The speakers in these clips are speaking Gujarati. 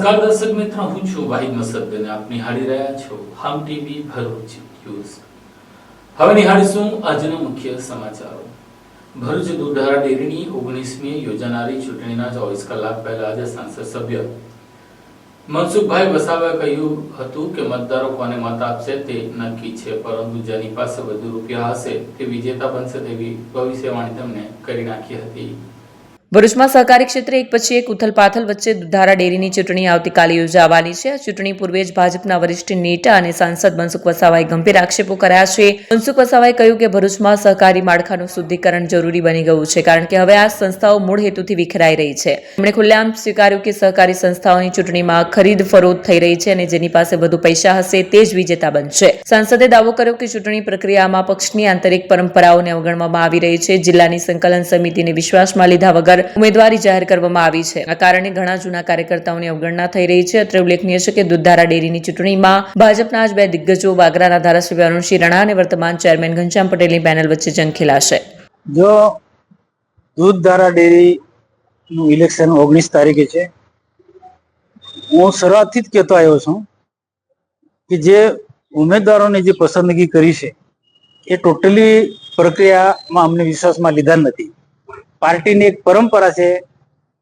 નમસ્કાર દર્શક મિત્રો, હું છું વાહિદ મસદ અને આપ નિહાળી રહ્યા છો હામ ટીવી ભરૂચ ન્યૂઝ। હવે નિહાળીશું આજના મુખ્ય સમાચારો। ભરૂચ દૂધધારા ડેરીની 19મી યોજાનારી ચૂંટણીના 24 કલાક પહેલા આજે સંસદ સભ્ય મનસુખભાઈ વસાવાએ કહ્યું હતું કે મતદારો કોને મત આપશે તે નક્કી છે, પરંતુ જેની પાસે વધુ રૂપિયા હશે તે વિજેતા બનશે તેવી ભવિષ્યવાણી તેમણે કરી નાખી હતી। ભરૂચમાં સહકારી ક્ષેત્રે એક પછી એક ઉથલપાથલ વચ્ચે દૂધધારા ડેરીની ચૂંટણી આવતીકાલે યોજાવાની છે। આ ચૂંટણી પૂર્વે જ ભાજપના વરિષ્ઠ નેતા અને સાંસદ મનસુખ વસાવાએ ગંભીર આક્ષેપો કર્યા છે। મનસુખ વસાવાએ કહ્યું કે ભરૂચમાં સહકારી માળખાનું શુદ્ધિકરણ જરૂરી બની ગયું છે, કારણ કે હવે આ સંસ્થાઓ મૂળ હેતુથી વિખેરાઈ રહી છે। તેમણે ખુલ્લેઆમ સ્વીકાર્યું કે સહકારી સંસ્થાઓની ચૂંટણીમાં ખરીદ ફરોખ થઈ રહી છે અને જેની પાસે વધુ પૈસા હશે તે જ વિજેતા બનશે। સાંસદે દાવો કર્યો કે ચૂંટણી પ્રક્રિયામાં પક્ષની આંતરિક પરંપરાઓને અવગણવામાં આવી રહી છે। જિલ્લાની સંકલન સમિતિને વિશ્વાસમાં લીધા વગર ઉમેદવારી જાહેર કરવામાં આવી છે। આ કારણે ઘણા જૂના કાર્યકર્તાઓની અવગણના થઈ રહી છે। અત્રે ઉલ્લેખનીય છે કે દૂધધારા ડેરીની ચૂંટણીમાં ભાજપના જ બે દિગ્ગજો વાગરાના ધારાસભ્ય અરુણસિંહ રાણા અને વર્તમાન ચેરમેન ઘનશ્યામ પટેલની પેનલ વચ્ચે જંગ ખેલાશે। જો દૂધધારા ડેરીનું ઇલેક્શન 19 તારીખે છે, હું શરૂઆતથી જ કહેતો આવ્યો છું કે જે ઉમેદવારોની જે પસંદગી કરી છે એ ટોટલી પ્રક્રિયામાં અમને વિશ્વાસમાં લીધા નથી। પાર્ટીની એક પરંપરા છે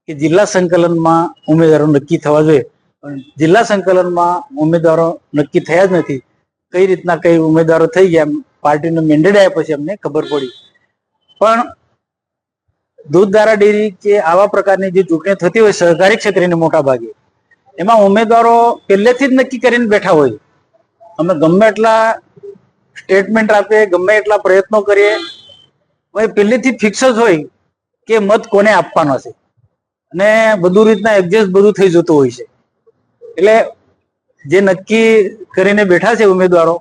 કે જિલ્લા સંકલનમાં ઉમેદવારો નક્કી થવા જોઈએ, પણ જિલ્લા સંકલનમાં ઉમેદવારો નક્કી થયા જ નથી। કઈ રીતના કઈ ઉમેદવારો થઈ ગયા, પાર્ટીનો મેન્ડેટ આવ્યા પછી અમને ખબર પડી। પણ દૂધધારા ડેરી કે આવા પ્રકારની જે ચૂંટણી થતી હોય સહકારી ક્ષેત્રની મોટા ભાગે, એમાં ઉમેદવારો પહેલેથી જ નક્કી કરીને બેઠા હોય। અમે ગમે એટલા સ્ટેટમેન્ટ આપીએ, ગમે એટલા પ્રયત્નો કરીએ, પહેલેથી ફિક્સ જ હોય કે મત કોને આપવાનો છે અને બધું રીતના એડજસ્ટ બધું થઈ જતું હોય છે। એટલે જે નક્કી કરીને બેઠા છે ઉમેદવારો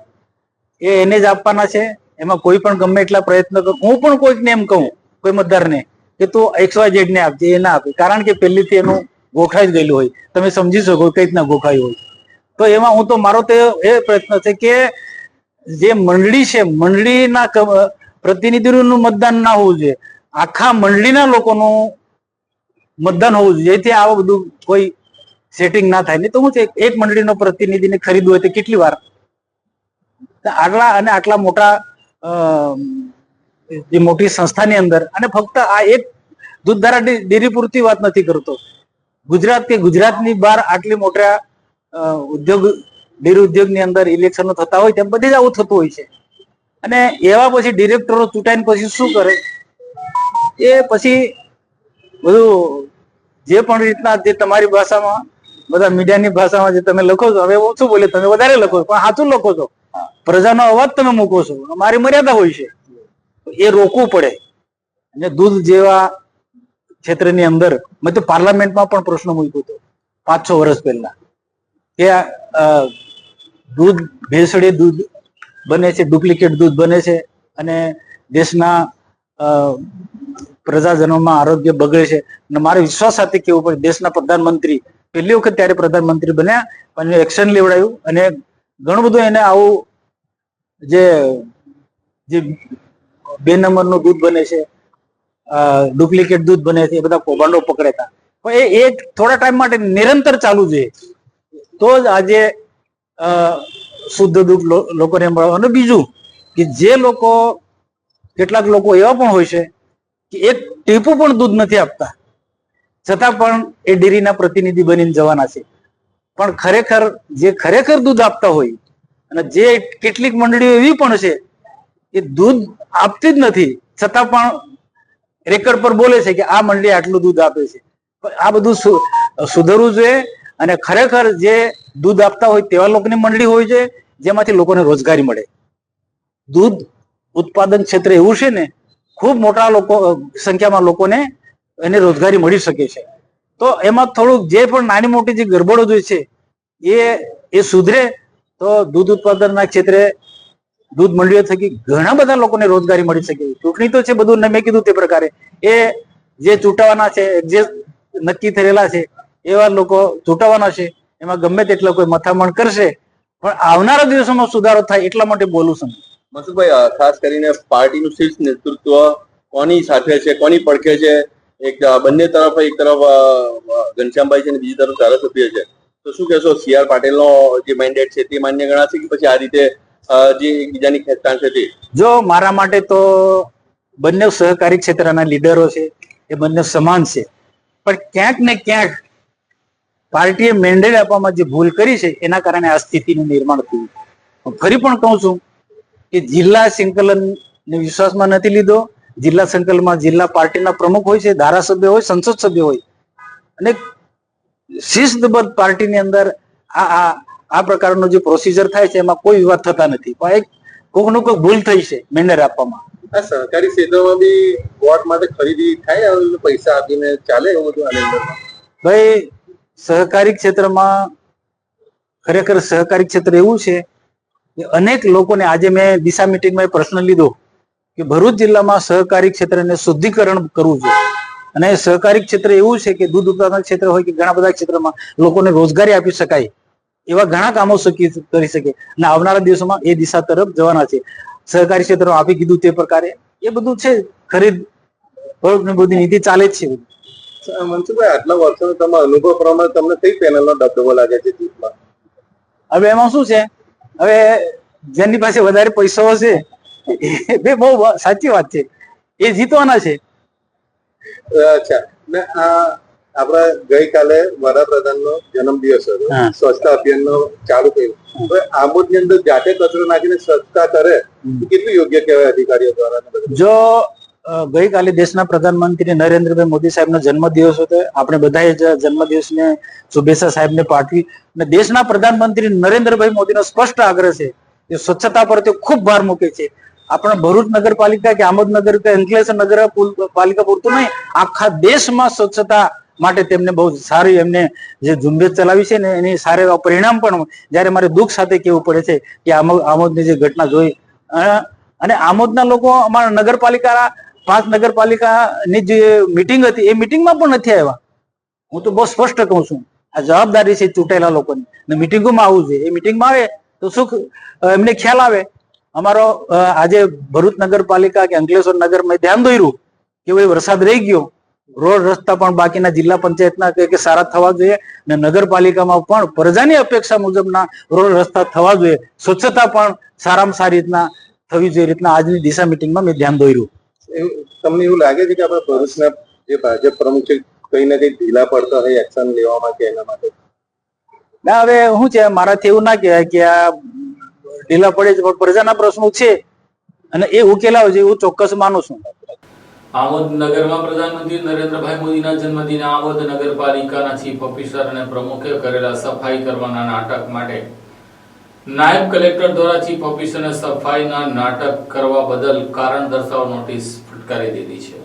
એને જ આપવાના છે। એમાં કોઈ પણ ગમે એટલા પ્રયત્ન કરું, હું પણ કોઈકને એમ કહું, કોઈ મતદારને કે તું XYZ ને આપજે, એ ના આપે, કારણ કે પહેલીથી એનું ગોખાઈ જ ગયેલું હોય। તમે સમજી શકો કઈ રીતના ગોખાયું હોય। તો એમાં હું તો મારો તો એ પ્રયત્ન છે કે જે મંડળી છે, મંડળીના પ્રતિનિધિઓનું મતદાન ના હોવું જોઈએ, આખા મંડળીના લોકોનું મતદાન હોવું જોઈએ, જેથી આવું બધું કોઈ સેટિંગ ના થાય। નહીં તો હું છે એક મંડળીનો પ્રતિનિધિને ખરીદવું હોય તો કેટલી વાર, આટલા અને આટલા મોટા જે મોટી સંસ્થાની અંદર, અને ફક્ત આ એક દૂધધારા ડેરી પૂરતી વાત નથી કરતો, ગુજરાત કે ગુજરાતની બહાર આટલી મોટા ઉદ્યોગ, ડેરી ઉદ્યોગની અંદર ઇલેક્શનો થતા હોય તેમ બધી જ આવું થતું હોય છે। અને એવા પછી ડિરેક્ટરો ચૂંટાઈને પછી શું કરે, એ પછી બધું જે પણ રીતના જે તમારી ભાષામાં, બધા મીડિયાની ભાષામાં જે તમે લખો છો, હવે ઓછું બોલે, તમે વધારે લખો છો, પણ સાચું લખો છો, પ્રજાનો અવાજ તમે મૂકો છો, અમારી મર્યાદા હોય છે, એ રોકવું પડે। અને દૂધ જેવા ક્ષેત્રની અંદર મેં તો પાર્લામેન્ટમાં પણ પ્રશ્ન મૂક્યો હતો 5-6 વર્ષ પહેલા કે દૂધ ભેળસેળી દૂધ બને છે, ડુપ્લિકેટ દૂધ બને છે અને દેશના પ્રજાજનોમાં આરોગ્ય બગડે છે। અને મારે વિશ્વાસ સાથે કેવું પડે, દેશના પ્રધાનમંત્રી પહેલી વખત ત્યારે પ્રધાનમંત્રી બન્યા, પણ એક્શન લેવડાયું અને ઘણું બધું એને આવું જે 2 નંબરનું દૂધ બને છે, ડુપ્લિકેટ દૂધ બને છે, એ બધા કૌભાંડો પકડ્યા હતા। પણ એ થોડા ટાઈમ માટે નિરંતર ચાલુ જોઈએ, તો જ આજે શુદ્ધ દૂધ લોકોને મળે। અને બીજું કે જે લોકો, કેટલાક લોકો એવા પણ હોય છે કે એક ટીપું પણ દૂધ નથી આપતા, છતાં પણ એ ડેરીના પ્રતિનિધિ બનીને જવાના છે। પણ ખરેખર જે ખરેખર દૂધ આપતા હોય, અને જે કેટલીક મંડળીઓ એવી પણ છે એ દૂધ આપતી જ નથી, છતાં પણ રેકર્ડ પર બોલે છે કે આ મંડળી આટલું દૂધ આપે છે। આ બધું સુધરવું જોઈએ, અને ખરેખર જે દૂધ આપતા હોય તેવા લોકોની મંડળી હોય છે, જેમાંથી લોકોને રોજગારી મળે। દૂધ ઉત્પાદન ક્ષેત્ર એવું છે ને, ખૂબ મોટા સંખ્યામાં લોકોને એને રોજગારી મળી શકે છે। તો એમાં થોડુંક જે પણ નાની મોટી જે ગરબડો જે છે એ સુધરે તો દૂધ ઉત્પાદનના ક્ષેત્રે દૂધ મંડળીઓ થકી ઘણા બધા લોકોને રોજગારી મળી શકે। ચૂંટણી તો છે બધું, મેં કીધું તે પ્રકારે એ જે ચૂંટાવાના છે, જે નક્કી થયેલા છે એવા લોકો ચૂંટાવાના છે, એમાં ગમે તેટલા કોઈ મથામણ કરશે, પણ આવનારા દિવસોમાં સુધારો થાય એટલા માટે બોલું છું। મનસુખભાઈ, ખાસ કરીને પાર્ટીનું શીર્ષ નેતૃત્વ કોની સાથે છે, કોની પડખે છે? એક બંને તરફ, એક તરફ ઘનશ્યામભાઈ છે અને બીજી તરફ ધારાસભ્ય છે, તો શું કહેશો, CR પાટીલનો જે મેન્ડેટ છે તે માન્ય ગણાશે કે પછી આ રીતે જે એકબીજાની ખેંચતાણ છે તે? જો મારા માટે તો બંને સહકારી ક્ષેત્રના લીડરો છે એ બંને સમાન છે, પણ ક્યાંક ને ક્યાંક પાર્ટીએ મેન્ડેટ આપવામાં જે ભૂલ કરી છે એના કારણે આ સ્થિતિનું નિર્માણ થયું. ફરી પણ કહું છું કે જિલ્લા સંકલન વિશ્વાસમાં નથી લીધો. જિલ્લા સંકલનમાં જિલ્લા પાર્ટીના પ્રમુખ હોય છે, ધારાસભ્ય હોય, સંસદ સભ્ય હોય, અને શિસ્તબદ્ધ પાર્ટીની અંદર આ પ્રકારનો જે પ્રોસિજર થાય છે એમાં કોઈ વિવાદ થતા નથી. પણ એક કોઈકનું કોઈ ભૂલ થઈ છે મેન્ડેટ આપવામાં. આ સહકારી ક્ષેત્રમાં બી વોટ માટે ખરીદી થાય, પૈસા આપીને ચાલે એવું બધું આની અંદર? ભાઈ, સહકારી ક્ષેત્રમાં ખરેખર સહકારી ક્ષેત્ર એવું છે કે અનેક લોકોને, આજે મેં દિશા મિટિંગમાં પ્રશ્ન લીધો કે ભરૂચ જિલ્લામાં સહકારી ક્ષેત્રને શુદ્ધિકરણ કરવું જોઈએ, અને સહકારી ક્ષેત્ર એવું છે કે દૂધ ઉત્પાદન ક્ષેત્ર હોય કે ઘણા બધા ક્ષેત્રમાં લોકોને રોજગારી આપી શકાય એવા ઘણા કામો કરી શકે, અને આવનારા દિવસોમાં એ દિશા તરફ જવાના છે. સહકારી ક્ષેત્ર આપી કીધું તે પ્રકારે એ બધું છે, ખરીદ બધી નીતિ ચાલે જ છે. મનસુખભાઈ, આટલા વર્ષોનો તમારા અનુભવ પ્રમાણે તમને કઈ પેનલનો દબદબો લાગે છે જીતમાં? હવે એમાં શું છે, હવે જેની પાસે વધારે પૈસાઓ છે એ બહુ સાચી વાત છે, એ જીતવાના છે. અચ્છા, ને આપણા ગઈકાલે વડાપ્રધાનનો જન્મદિવસ હતો, સ્વચ્છતા અભિયાનનો ચાલુ કર્યું. હવે આમોદની અંદર જાતે કચરો નાખીને સ્વચ્છતા કરે કેટલું યોગ્ય કહેવાય અધિકારીઓ દ્વારા? જો ગઈકાલે દેશના પ્રધાનમંત્રી નરેન્દ્રભાઈ મોદી સાહેબનો જન્મદિવસ હતો, આપણે બધાએ જન્મદિવસને શુભેચ્છા સાહેબને પાઠવી. અને દેશના પ્રધાનમંત્રી નરેન્દ્રભાઈ મોદીનો સ્પષ્ટ આગ્રહ છે કે સ્વચ્છતા પર તે ખૂબ ભાર મૂકે છે. આપણે ભરૂચ નગરપાલિકા કે આમોદ નગર કે અંકલેશ્વર નગરપાલિકા પૂરતું નહીં, આખા દેશમાં સ્વચ્છતા માટે તેમને બહુ સારી એમને જે ઝુંબેશ ચલાવી છે ને એની સારા એવા પરિણામ પણ જયારે મારે દુઃખ સાથે કહેવું પડે છે કે આમોદની જે ઘટના જોઈ, અને આમોદના લોકો અમારા નગરપાલિકા 5 નગરપાલિકાની જે મિટિંગ હતી એ મિટિંગમાં પણ નથી આવ્યા. હું તો બહુ સ્પષ્ટ કહું છું, આ જવાબદારી છે ચૂંટાયેલા લોકોની, મિટિંગોમાં આવવું જોઈએ. એ મિટિંગમાં આવે તો સુખ એમને ખ્યાલ આવે. અમારો આજે ભરૂચ નગરપાલિકા કે અંકલેશ્વર નગર મેં ધ્યાન દોર્યું કે ભાઈ વરસાદ રહી ગયો, રોડ રસ્તા પણ બાકીના જિલ્લા પંચાયતના કે સારા થવા જોઈએ, અને નગરપાલિકામાં પણ પ્રજાની અપેક્ષા મુજબના રોડ રસ્તા થવા જોઈએ, સ્વચ્છતા પણ સારામાં સારી રીતના થવી જોઈએ. રીતના આજની દિશા મિટિંગમાં મેં ધ્યાન દોર્યું. તમને એવું લાગે છે કે આપણા ભરૂચના જે ભાજપ પ્રમુખ છે કઈ ને કઈ ઢીલા પડતા હોય એક્શન લેવામાં કે એના માટે? ના, હવે શું છે, મારાથી એવું ના કહેવાય કે આ ઢીલા પડે છે, પણ પ્રજાના પ્રશ્નો છે અને એ ઉકેલાવે છે એવું ચોક્કસ માનું છું. આમોદ નગરમાં પ્રધાનમંત્રી નરેન્દ્રભાઈ મોદીના જન્મદિને આમોદ નગરપાલિકાના ચીફ ઓફિસર અને પ્રમુખે કરેલા સફાઈ કરવાના નાટક માટે નાયબ કલેક્ટર દ્વારા ચીફ ઓફિસરને સફાઈના નાટક કરવા બદલ કારણ દર્શાવો નોટિસ ફટકારી દીધી છે.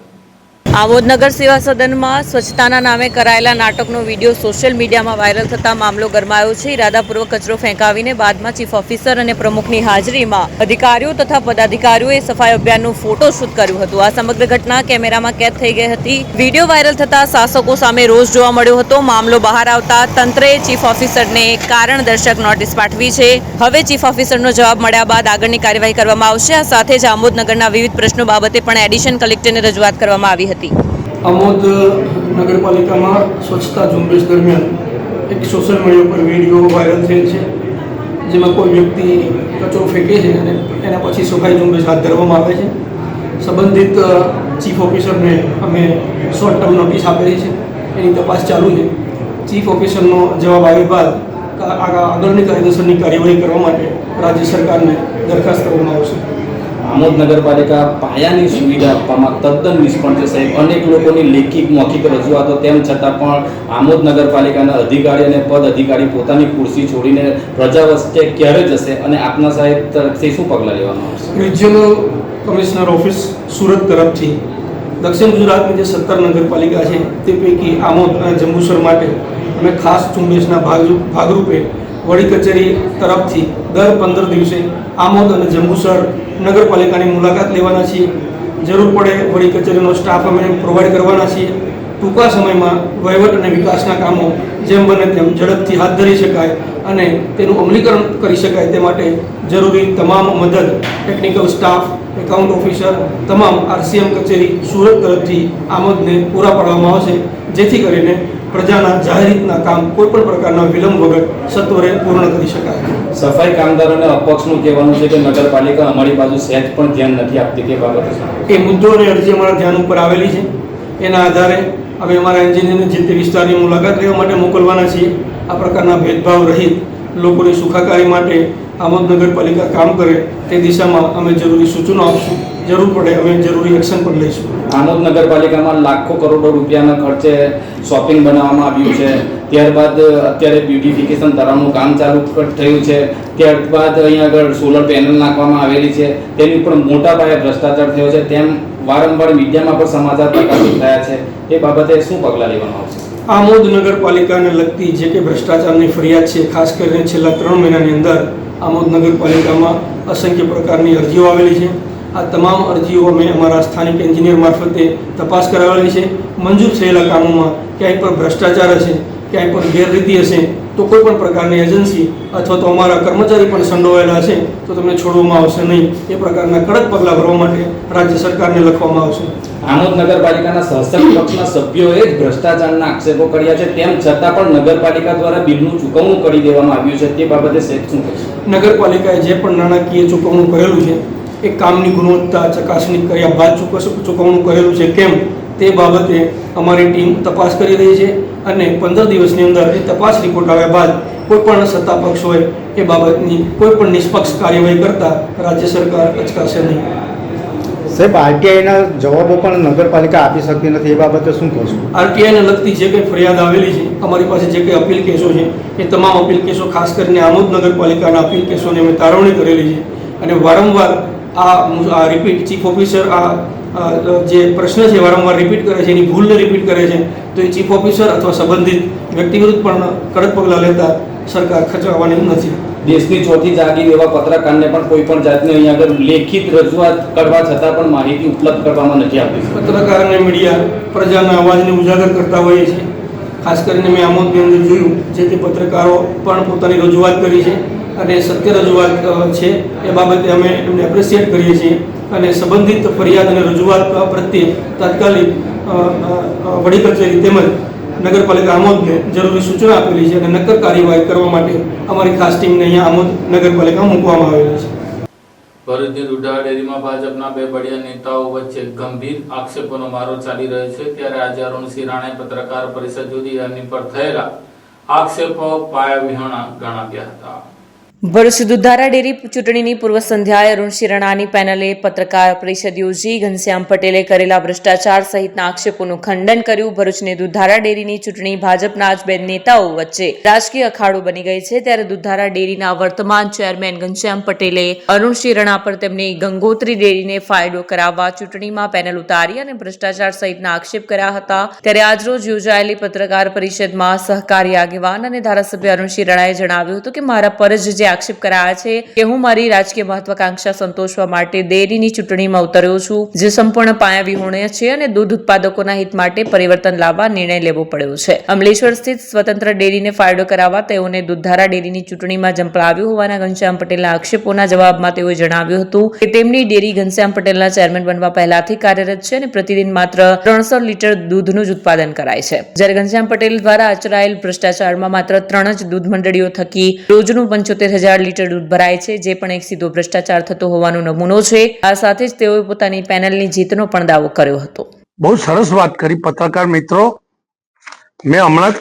આમોદ નગર સેવા સદનમાં સ્વચ્છતાના નામે કરાયેલા નાટકનો વિડીયો સોશિયલ મીડિયામાં વાયરલ થતા મામલો ગરમાયો છે. ઇરાદાપૂર્વક કચરો ફેંકાવીને બાદમાં ચીફ ઓફિસર અને પ્રમુખની હાજરીમાં અધિકારીઓ તથા પદાધિકારીઓએ સફાઈ અભિયાનનું ફોટોશૂટ કર્યું હતું. આ સમગ્ર ઘટના કેમેરામાં કેદ થઈ ગઈ હતી. વિડીયો વાયરલ થતા શાસકો સામે રોષ જોવા મળ્યો હતો. મામલો બહાર આવતા તંત્રએ ચીફ ઓફિસરને કારણ દર્શક નોટિસ પાઠવી છે. હવે ચીફ ઓફિસરનો જવાબ મળ્યા બાદ આગળની કાર્યવાહી કરવામાં આવશે. આ સાથે જ આમોદ નગરના વિવિધ પ્રશ્નો બાબતે પણ એડિશન કલેક્ટરને રજૂઆત કરવામાં આવી હતી. આમોદ નગરપાલિકામાં સ્વચ્છતા ઝુંબેશ દરમિયાન એક સોશિયલ મીડિયા પર વિડીયો વાયરલ થયેલ છે, જેમાં કોઈ વ્યક્તિ કચરો ફેંકે છે અને એના પછી સફાઈ ઝુંબેશ હાથ ધરવામાં આવે છે. સંબંધિત ચીફ ઓફિસરને અમે શોર્ટ ટર્મ નોટિસ આપેલી છે, એની તપાસ ચાલુ છે. ચીફ ઓફિસરનો જવાબ આવ્યા બાદ આગળની કાયદેસરની કાર્યવાહી કરવા માટે રાજ્ય સરકારને દરખાસ્ત કરવામાં આવશે. આમોદ નગરપાલિકા પાયાની સુવિધા આપવામાં તદ્દન નિષ્ફળ છે સાહેબ. અનેક લોકોની લેખિત મૌખિક રજૂઆતો તેમ છતાં પણ આમોદ નગરપાલિકાના અધિકારી અને પદ અધિકારી પોતાની ખુરશી છોડીને પ્રજા વચ્ચે ક્યારે જશે અને આપના સાહેબ તરફથી શું પગલાં લેવામાં આવશે? રિજિયનલ કમિશનર ઓફિસ સુરત તરફથી દક્ષિણ ગુજરાતની જે 17 નગરપાલિકા છે તે પૈકી આમોદ અને જંબુસર માટે અમે ખાસ ઝુંબેશના ભાગરૂપે વડી કચેરી તરફથી દર 15 દિવસે આમોદ અને જંબુસર નગરપાલિકાની મુલાકાત લેવાના છીએ. જરૂર પડે વડી કચેરીનો સ્ટાફ અમે પ્રોવાઈડ કરવાના છીએ. ટૂંકા સમયમાં વહીવટ અને વિકાસના કામો જેમ બને તેમ ઝડપથી હાથ ધરી શકાય અને તેનું અમલીકરણ કરી શકાય તે માટે જરૂરી તમામ મદદ ટેકનિકલ સ્ટાફ, એકાઉન્ટ ઓફિસર, તમામ RCM કચેરી સુરત તરફથી આમોદને પૂરા પાડવામાં આવશે, જેથી કરીને પ્રજાના જાહેર હિતના કામ કોઈ પણ પ્રકારના વિલંબ વગર સત્વરે પૂર્ણ કરી શકાય. સફાઈ કામદારોને અપક્ષનું કહેવાનું છે કે નગરપાલિકા અમારી બાજુ સહેજ પણ ધ્યાન નથી આપતી તે બાબતે શું? એ મુદ્દો અને અરજી અમારા ધ્યાન ઉપર આવેલી છે. એના આધારે અમે અમારા એન્જિનિયરને જે તે વિસ્તારની મુલાકાત લેવા માટે મોકલવાના છીએ. આ પ્રકારના ભેદભાવ રહિત લોકોની સુખાકારી માટે આમોદ નગરપાલિકા કામ કરે તે દિશામાં અમે જરૂરી સૂચનો આપશું. જરૂર પડે અમે જરૂરી એક્શન પણ લઈશું. આમોદ નગરપાલિકામાં લાખો કરોડો રૂપિયાના ખર્ચે શોપિંગ બનાવવામાં આવ્યું છે. ત્યારબાદ અત્યારે બ્યુટિફિકેશન તળાવનું કામ ચાલુ થયું છે. ત્યારબાદ અહીંયા આગળ સોલર પેનલ નાખવામાં આવેલી છે. તેની પણ મોટા પાયે ભ્રષ્ટાચાર થયો છે તેમ વારંવાર મીડિયામાં પણ સમાચાર પ્રકાશિત થયા છે. તે બાબતે શું પગલાં લેવામાં આવશે? આમોદ નગરપાલિકાને લગતી જે કે ભ્રષ્ટાચારની ફરિયાદ છે, ખાસ કરીને છેલ્લા 3 મહિનાની અંદર આમોદ નગરપાલિકામાં અસંખ્ય પ્રકારની અરજીઓ આવેલી છે. આ તમામ અરજીઓ અમે અમારા સ્થાનિક એન્જિનિયર મારફતે તપાસ કરાવેલી છે. મંજૂર થયેલા કામોમાં ક્યાંય પણ ભ્રષ્ટાચાર હશે, ક્યાંય પણ ગેરરીતિ હશે તો કોઈ પણ પ્રકારની એજન્સી અથવા તો અમારા કર્મચારી પણ સંડોવાયેલા હશે તો તમને છોડવામાં આવશે નહીં. એ પ્રકારના કડક પગલાં ભરવા માટે રાજ્ય સરકારને લખવામાં આવશે. આમોદ નગરપાલિકાના શાસક પક્ષના સભ્યોએ જ ભ્રષ્ટાચારના આક્ષેપો કર્યા છે તેમ છતાં પણ નગરપાલિકા દ્વારા બિલનું ચૂકવણું કરી દેવામાં આવ્યું છે. તે બાબતે શું કહેશો? નગરપાલિકાએ જે પણ નાણાકીય ચૂકવણું કરેલું છે એ કામની ગુણવત્તા ચકાસણી કર્યા બાદ ચૂકવણું કરેલું છે કેમ તે બાબતે અમારી ટીમ તપાસ કરી રહી છે અને 15 દિવસની અંદર એ તપાસ રિપોર્ટ આવ્યા બાદ કોઈ પણ સત્તા પક્ષ હોય એ બાબતની કોઈ પણ નિષ્પક્ષ કાર્યવાહી કરતા રાજ્ય સરકાર અચકાશે નહીં. સાહેબ, આરટીઆઈના જવાબો પણ નગરપાલિકા આપી શકતી નથી, એ બાબતે શું કહેશો? આરટીઆઈને લગતી જે કંઈ ફરિયાદ આવેલી છે, અમારી પાસે જે કંઈ અપીલ કેસો છે એ તમામ અપીલ કેસો, ખાસ કરીને આમોદ નગરપાલિકાના અપીલ કેસોને અમે તારવણી કરેલી છે અને વારંવાર આ રિપીટ ચીફ ઓફિસર જે પ્રશ્ન છે વારંવાર રિપીટ કરે છે, એની ભૂલને રિપીટ કરે છે તો એ ચીફ ઓફિસર અથવા સંબંધિત વ્યક્તિ વિરુદ્ધ પણ કડક પગલાં લેતા સરકાર ખચવાવાની નથી. દેશની ચોથી જાગીર એવા પત્રકારને પણ કોઈ પણ જાતની અહીંયા આગળ લેખિત રજૂઆત કરવા છતાં પણ માહિતી ઉપલબ્ધ કરવામાં નથી આવતી. પત્રકાર અને મીડિયા પ્રજાના અવાજને ઉજાગર કરતા હોઈએ છીએ. ખાસ કરીને મેં આમોદની અંદર જોયું જે તે પત્રકારો પણ પોતાની રજૂઆત કરી છે અને સત્ય રજૂઆત છે એ બાબતે અમે એમને એપ્રિશિએટ કરીએ છીએ અને સંબંધિત ફરિયાદ અને રજૂઆત પ્રત્યે તાત્કાલિક વડી કચેરી તેમજ નગરપાલિકા આમોદને જરૂરી સૂચના આપેલી છે અને નક્કર કાર્યવાહી કરવા માટે અમારી ખાસ ટીમને અહીંયા આમોદ નગરપાલિકા મૂકવામાં આવેલી છે. ભરૂચની દુધાળા ડેરીમાં ભાજપના 2 બળિયા નેતાઓ વચ્ચે ગંભીર આક્ષેપોનો મારો ચાલી રહ્યો છે. ત્યારે આજે અરુણસિંહ રાણાએ પત્રકાર પરિષદ યોજી એમની પર થયેલા આક્ષેપો પાયાવિહોણા ગણાવ્યા હતા. ભરૂચ દુધાળા ડેરી ચૂંટણીની પૂર્વ સંધ્યાએ અરુણસિંહ રાણાની પેનલે પત્રકાર પરિષદ યોજી ઘનશ્યામ પટેલે કરેલા ભ્રષ્ટાચાર સહિતના આક્ષેપોનું ખંડન કર્યું. ભરૂચની દુધાળા ડેરીની ચૂંટણી ભાજપના જ 2 નેતાઓ વચ્ચે રાજકીય અખાડો બની ગઈ છે. ત્યારે દુધાળા ડેરીના વર્તમાન ચેરમેન ઘનશ્યામ પટેલે અરુણસિંહ રાણા પર તેમની ગંગોત્રી ડેરીને ફાયદો કરાવવા ચૂંટણીમાં પેનલ ઉતારી અને ભ્રષ્ટાચાર સહિતના આક્ષેપ કર્યા હતા. ત્યારે આજરોજ યોજાયેલી પત્રકાર પરિષદમાં સહકારી આગેવાન અને ધારાસભ્ય અરુણસિંહ રાણાએ જણાવ્યું હતું કે મારા પર જ આક્ષેપ કરાયા છે કે હું મારી રાજકીય મહત્વાકાંક્ષા સંતોષવા માટે ડેરીની ચૂંટણીમાં ઉતર્યો છું, જે સંપૂર્ણ પાયાવિહોણ્ય છે અને દૂધ ઉત્પાદકોના હિત માટે પરિવર્તન લાવવા નિર્ણય લેવો પડ્યો છે. અમલેશ્વર સ્થિત સ્વતંત્ર ડેરીને ફાયદો કરાવવા તેઓને દુધાળા ડેરીની ચૂંટણીમાં ઝંપલાવ્યું હોવાના ઘનશ્યામ પટેલના આક્ષેપોના જવાબમાં તેઓએ જણાવ્યું હતું કે તેમની ડેરી ઘનશ્યામ પટેલના ચેરમેન બનવા પહેલાથી કાર્યરત છે અને પ્રતિદિન માત્ર 300 લીટર દૂધનું જ ઉત્પાદન કરાય છે. જ્યારે ઘનશ્યામ પટેલ દ્વારા આચરાયેલ ભ્રષ્ટાચારમાં માત્ર 3 જ દૂધ મંડળીઓ થકી રોજનું 75,000 લીટર દૂધ ભરાય છે, જે પણ એક સીધો ભ્રષ્ટાચાર થતો હોવાનો નમૂનો છે. આ સાથે જ તેઓએ પોતાની પેનલની જીતનો પણ દાવો કર્યો હતો. બહુ સરસ વાત કરી પત્રકાર મિત્રો. મેં હમણાં જ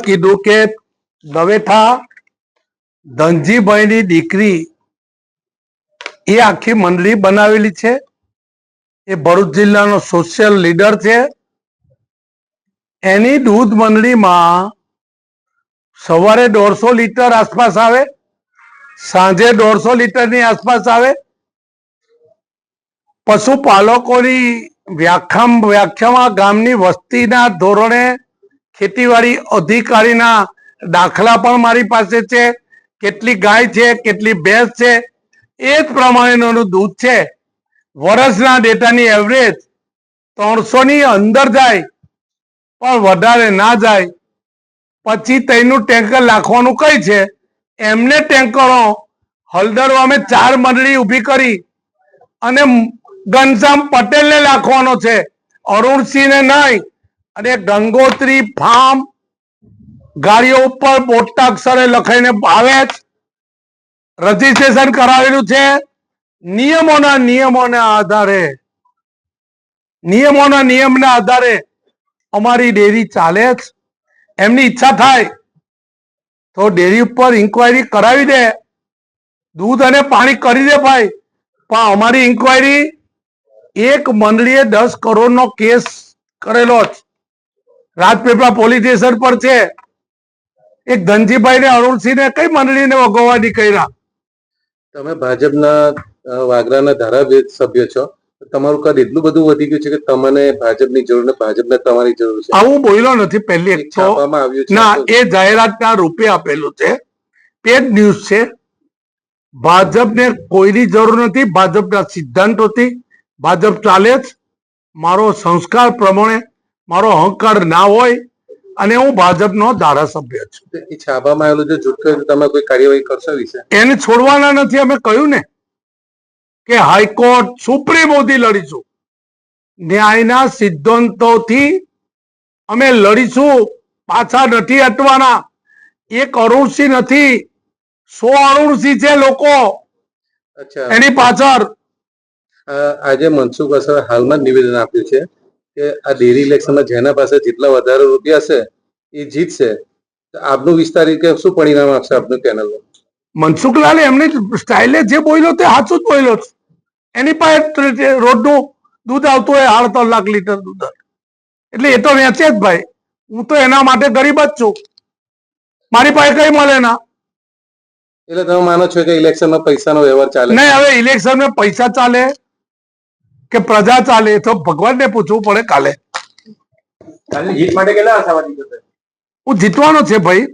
કીધું કે દવેઠા ધનજીભાઈની દીકરી એ આખી મંડળી બનાવેલી છે. એ ભરૂચ જિલ્લાનો સોશિયલ લીડર છે. એની દૂધ મંડળીમાં સવારે 150 લીટર આસપાસ આવે, સાંજે 150 લીટરની આસપાસ આવે. પશુપાલકોની વ્યાખ્યામાં ગામની વસ્તીના ધોરણે ખેતીવાડી અધિકારીના દાખલા પણ મારી પાસે છે. કેટલી ગાય છે, કેટલી ભેંસ છે, એ જ પ્રમાણેનું દૂધ છે. વર્ષના ડેટાની એવરેજ 300ની અંદર જાય પણ વધારે ના જાય. પછી તેનું ટેન્કર લાખવાનું કઈ છે, એમને ટેન્કરો હળદર અમે 4 મંડળી ઊભી કરી અને ઘનશ્યામ પટેલને લાખવાનો છે. અરુણસિંહને નહીં અને ગંગોત્રી ફાર્મ ગાડીઓ ઉપર મોટા અક્ષરે લખાઈને આવે રજીસ્ટ્રેશન કરાવેલું છે. નિયમના આધારે અમારી ડેરી ચાલે જ. એમની ઈચ્છા થાય તો ડેરી ઉપર ઇન્કવાયરી કરાવી દે, દૂધ અને પાણી કરી દે ભાઈ, પણ અમારી ઇન્કવાયરી એક મંડળીએ 10 કરોડનો કેસ કરેલો જ રાજપીપળા પોલીસ સ્ટેશન પર છે. એક ધનજીભાઈ ને અરુણસિંહને કઈ મંડળીને વગોવાની કર્યા. તમે ભાજપના વાગરાના ધારાસભ્ય છો, તમારું કદ એટલું બધું વધી ગયું છે કે તમને ભાજપની જરૂર ને ભાજપને તમારી જરૂર છે. આવું બોલ્યો નથી. પહેલી એક તો છાપવામાં આવ્યું છે. ના, એ જાહેરાતના રૂપે આપેલું છે, પેડ ન્યૂઝ છે. ભાજપને કોઈની જરૂર નથી. ભાજપના સિદ્ધાંતોથી ભાજપ ચાલે જ. મારો સંસ્કાર પ્રમાણે મારો અહંકાર ના હોય અને હું ભાજપનો ધારાસભ્ય છું. એ છાપવામાં આવેલું છે જૂઠ કહ્યું, તમે કોઈ કાર્યવાહી કરશો વિશે? એને છોડવાના નથી. અમે કહ્યું ને કે હાઈકોર્ટ સુપ્રીમ સુધી લડીશું. ન્યાયના સિદ્ધાંતોથી અમે લડીશું. પાછા નથી હટવાના. એક અરુણસિંહ નથી, 100 અરુણસિંહ છે લોકો અચ્છા, એની પાછળ. આજે મનસુખ વસાવાએ હાલમાં જ નિવેદન આપ્યું છે કે આ ડેરી ઇલેક્શનમાં જેના પાસે જેટલા વધારે રૂપિયા છે એ જીતશે. આપનું વિસ્તાર કે શું પરિણામ આપશે આપનું પેનલનું? મનસુખલાલ એમની સ્ટાઇલે જે બોલ્યો તે સાચું જ બોલ્યો છે. એની પાસે રોજનું દૂધ આવતું હોય 3.5 લાખ લીટર દૂધ, એટલે એ તો વેચે જ ભાઈ. હું તો એના માટે ગરીબ જ છું. મારી પાસે કઈ મળે ના. એટલે તમે માનો છો કે ઇલેક્શનમાં પૈસાનો વ્યવહાર ચાલે? નહીં, હવે ઇલેક્શનમાં પૈસા ચાલે કે પ્રજા ચાલે તો ભગવાનને પૂછવું પડે. કાલે જીત માટે કેટલા આશાવાદી છો? હું જીતવાનો છે ભાઈ.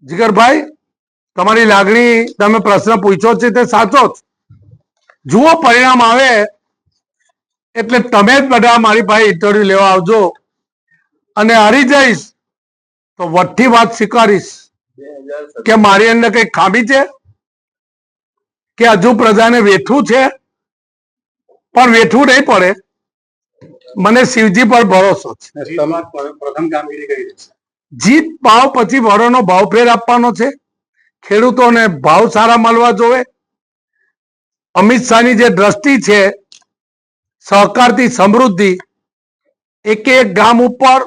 જીગરભાઈ, તમારી લાગણી, તમે પ્રશ્ન પૂછ્યો છે તે સાચો જ. જુઓ, પરિણામ આવે એટલે તમે જ બધા મારી પાસે ઇન્ટરવ્યુ લેવા આવજો અને હારી જઈશ તો વઠ્ઠી વાત સ્વીકારીશ કે મારી અંદર કઈ ખામી છે કે હજુ પ્રજાને વેઠવું છે. પણ વેઠવું નહીં પડે. મને શિવજી પર ભરોસો છે. પ્રથમ કામગીરી કરી છે. જીત ભાવ પછી વરોનો ભાવ ફેર આપવાનો છે. ખેડૂતોને ભાવ સારા મળવા જોવે. અમિત શાહની જે દ્રષ્ટિ છે સહકારથી સમૃદ્ધિ, એક ગામ ઉપર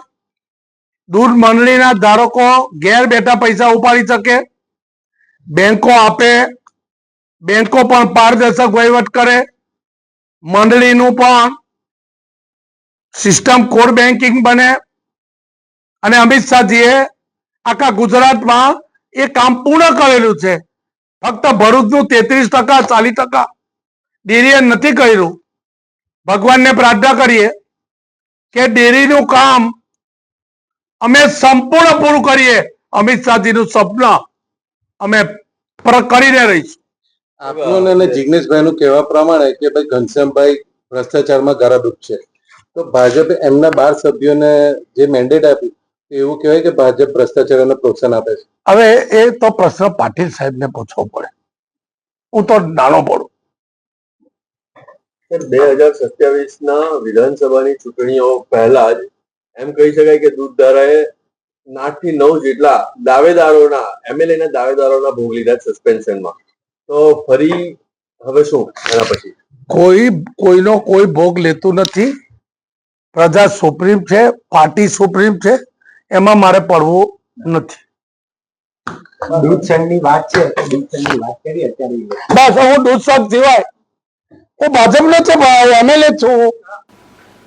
દૂધ મંડળીના ધારકો ઘેર બેઠા પૈસા ઉપાડી શકે, બેંકો આપે, બેંકો પણ પારદર્શક વહીવટ કરે, મંડળીનું પણ સિસ્ટમ કોર બેન્કિંગ બને. અને અમિત શાહજીએ આખા ગુજરાતમાં એ કામ પૂર્ણ કરેલું છે. ફક્ત ભરૂચનું 33%, 40% ડેરીએ નથી કર્યું. ભગવાનને પ્રાર્થના કરીએ કે ડેરીનું કામ અમે સંપૂર્ણ પૂરું કરીએ. અમિત શાહજીનું સપના અમે કરીને રહીશું. આપનું અને જિગ્નેશભાઈનું કહેવા પ્રમાણે કે ભાઈ ઘનશ્યામભાઈ ભ્રષ્ટાચારમાં ગરાડૂબ છે, તો ભાજપે એમના 12 સભ્યોને જે મેન્ડેટ આપ્યું એવું કહેવાય કે ભાજપ ભ્રષ્ટાચારને પ્રોત્સાહન આપે છે? હવે એ તો પ્રશ્ન પાટીલ સાહેબને પૂછવો પડે. હું તો નાનો પડું. 2027 વિધાનસભાની ચૂંટણીઓ પહેલા જ એમ કહી શકાય કે દૂધધારાએ 8 થી 9 જેટલા દાવેદારોના એમએલએના દાવેદારોના ભોગ લીધા સસ્પેન્શનમાં. તો ફરી હવે શું એના પછી? કોઈનો કોઈ ભોગ લેતું નથી. પ્રજા સુપ્રીમ છે, પાર્ટી સુપ્રીમ છે, એમાં મારે પડવું નથી. દૂધ સંઘની વાત છે, દૂધ સંઘની વાત કરી અત્યારે. બસ હું દૂધ સંઘ સિવાય હું ભાજપનો છે, એમએલએ છું.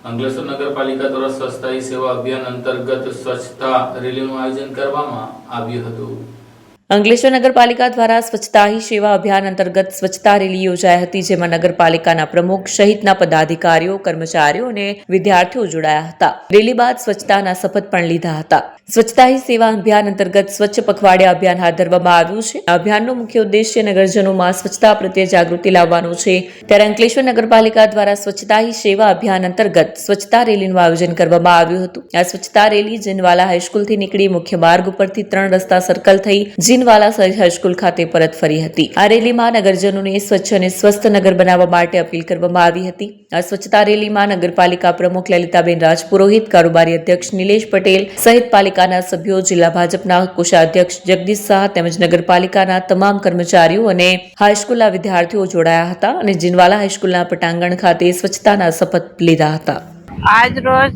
અંકલેશ્વર નગરપાલિકા દ્વારા સ્વચ્છતા હી સેવા અભિયાન અંતર્ગત સ્વચ્છતા રેલીનું આયોજન કરવામાં આવ્યું હતું. અંકલેશ્વર નગરપાલિકા દ્વારા સ્વચ્છતા હી સેવા અભિયાન અંતર્ગત સ્વચ્છતા રેલી યોજાઈ હતી, જેમાં નગરપાલિકાના પ્રમુખ સહિતના પદાધિકારીઓ, કર્મચારીઓ અને વિદ્યાર્થીઓ જોડાયા હતા. રેલી બાદ સ્વચ્છતાના શપથ પણ લીધા હતા. સ્વચ્છતા હી સેવા અભિયાન અંતર્ગત સ્વચ્છ પખવાડિયા અભિયાન હાથ ધરવામાં આવ્યું છે. આ અભિયાનનો મુખ્ય ઉદ્દેશ્ય નગરજનોમાં સ્વચ્છતા પ્રત્યે જાગૃતિ લાવવાનો છે. ત્યારે અંકલેશ્વર નગરપાલિકા દ્વારા સ્વચ્છતા હી સેવા અભિયાન અંતર્ગત સ્વચ્છતા રેલીનું આયોજન કરવામાં આવ્યું હતું. આ સ્વચ્છતા રેલી જીનવાલા હાઈસ્કૂલથી નીકળી મુખ્ય માર્ગ ઉપરથી 3 રસ્તા સર્કલ થઈ જીન જીનવાલા સહિત હાઈસ્કૂલ ખાતે પરત ફરી હતી. આ રેલીમાં નગરજનોને સ્વચ્છ અને સ્વસ્થ નગર બનાવવા માટે અપીલ કરવામાં આવી હતી. આ સ્વચ્છતા રેલીમાં નગરપાલિકા પ્રમુખ લલિતાબેન રાજપુરોહિત, કારોબારી અધ્યક્ષ નિલેશ પટેલ સહિત પાલિકાના સભ્યો, જિલ્લા ભાજપના કોષાધ્યક્ષ જગદીશ શાહ તેમજ નગરપાલિકાના તમામ કર્મચારીઓ અને હાઈસ્કૂલના વિદ્યાર્થીઓ જોડાયા હતા અને જીનવાલા હાઈસ્કૂલના પટાંગણ ખાતે સ્વચ્છતાના શપથ લીધા હતા. આજ રોજ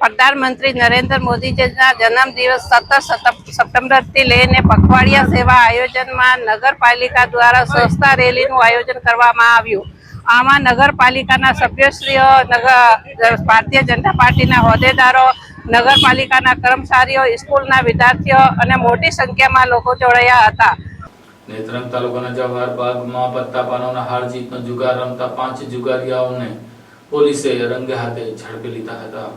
પ્રધાનમંત્રી નરેન્દ્ર મોદીજીના જન્મદિવસ 17 સપ્ટેમ્બરથી લઈને પખવાડિયા સેવા આયોજનમાં નગરપાલિકા દ્વારા સ્વચ્છતા રેલીનું આયોજન કરવામાં આવ્યું. આમાં નગરપાલિકાના સભ્યશ્રીઓ, ભારતીય જનતા પાર્ટીના હોદ્દેદારો, નગરપાલિકાના કર્મચારીઓ, સ્કૂલના વિદ્યાર્થીઓ અને મોટી સંખ્યામાં લોકો જોડાયા હતા. નેત્રંગ તાલુકાના જવાહર બાગમાં પત્તા પાનોના હાર જીતનો જુગાર રમતા 5 જુગારીયાઓને પોલીસે રંગે હાથે ઝડપી લીધા હતા.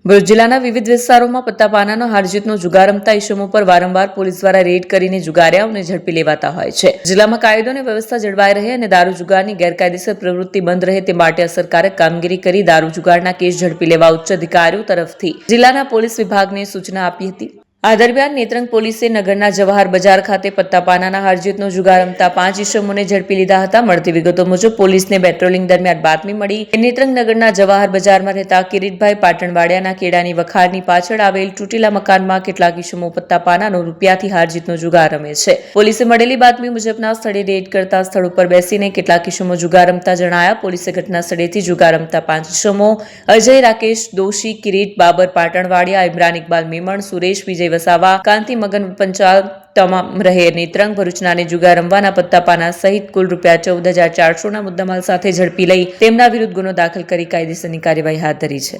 ભરૂચ જિલ્લાના વિવિધ વિસ્તારોમાં પત્તાપાનાનો હારજીતનો જુગાર રમતા ઇસમો પર વારંવાર પોલીસ દ્વારા રેડ કરીને જુગારીયાઓને ઝડપી લેવાતા હોય છે. જિલ્લામાં કાયદો અને વ્યવસ્થા જળવાઈ રહે અને દારૂ જુગારની ગેરકાયદેસર પ્રવૃત્તિ બંધ રહે તે માટે અસરકારક કામગીરી કરી દારૂ જુગારના કેસ ઝડપી લેવા ઉચ્ચ અધિકારીઓ તરફથી જિલ્લાના પોલીસ વિભાગને સૂચના આપી હતી. આ દરમિયાન નેત્રંગ પોલીસે નગરના જવાહર બજાર ખાતે પત્તાપાનાના હારજીતનો જુગાર રમતા 5 ઇસમોને ઝડપી લીધા હતા. મળતી વિગતો મુજબ પોલીસને પેટ્રોલિંગ દરમિયાન બાતમી મળી કે નેત્રંગ નગરના જવાહર બજારમાં રહેતા કિરીટભાઈ પાટણવાડિયાના કેળાની વખારની પાછળ આવેલ તૂટેલા મકાનમાં કેટલાક ઇસમો પત્તાપાનાનો રૂપિયાથી હારજીતનો જુગાર રમે છે. પોલીસે મળેલી બાતમી મુજબના સ્થળે રેડ કરતા સ્થળ ઉપર બેસીને કેટલાક ઇસમો જુગાર રમતા જણાયા. પોલીસે ઘટના સ્થળેથી જુગાર રમતા 5 ઇસમો અજય રાકેશ દોશી, કિરીટ બાબર પાટણવાડિયા, ઇમરાન ઇકબાલ મેમણ, સુરેશ વિજય વસાવા, કાંતિ મગન પંચાલ તમામ રહે નેત્રંગ ભરૂચનાને જુગાર રમવાના પત્તાપાના સહિત કુલ ₹14,400ના મુદ્દામાલ સાથે ઝડપી લઈ તેમના વિરુદ્ધ ગુનો દાખલ કરી કાયદેસરની કાર્યવાહી હાથ ધરી છે.